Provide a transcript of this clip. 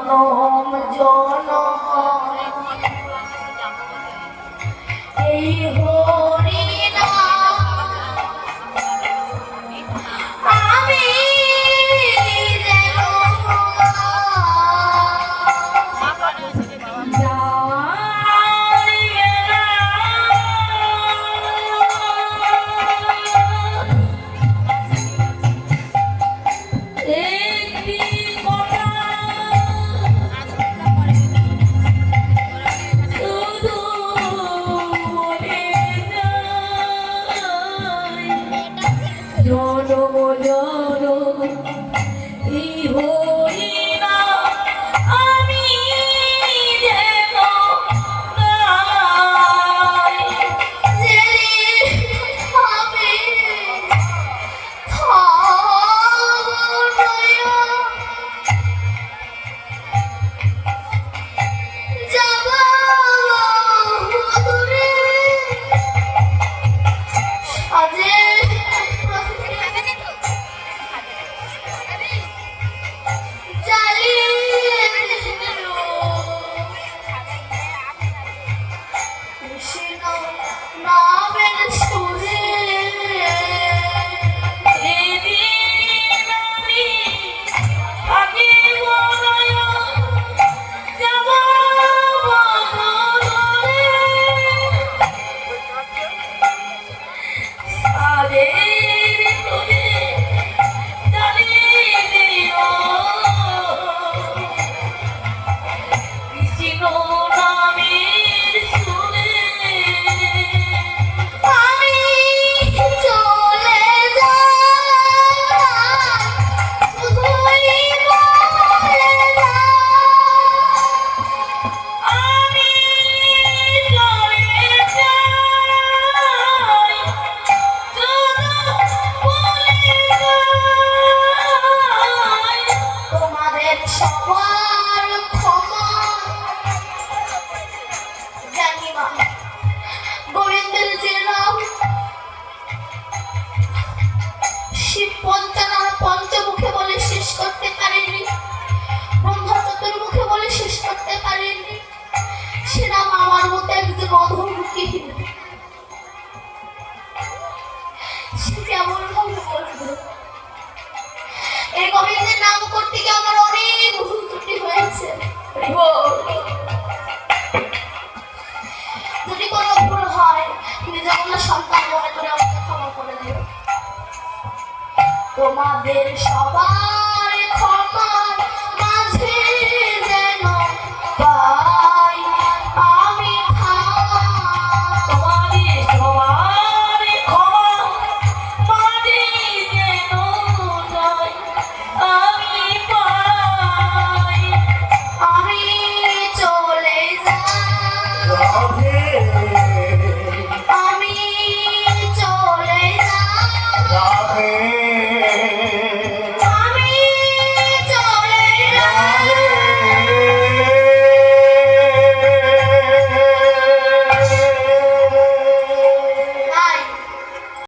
জনম জনম এই হরি নাম আমি যেন জনম জনম এই হরি নাম আমি যেন গাই। যেদিন হবে যাব দূরে আজে পঞ্চমুখে বলে শেষ করতে পারেনি, ব্রহ্মা চতুর্মুখে বলে শেষ করতে পারেনি। সে নাম আমার মতো একজন অধমুখী, সে কেমন ভাবে বলবো? এই গোবিন্দের নাম করতে গিয়ে আমার অনেক ভুল ত্রুটি হয়েছে। যদি কোনো ভুল হয় নিজে কোনো সন্তান মনে করে আমাকে ক্ষমা করে দেবে। তোমাদের সবার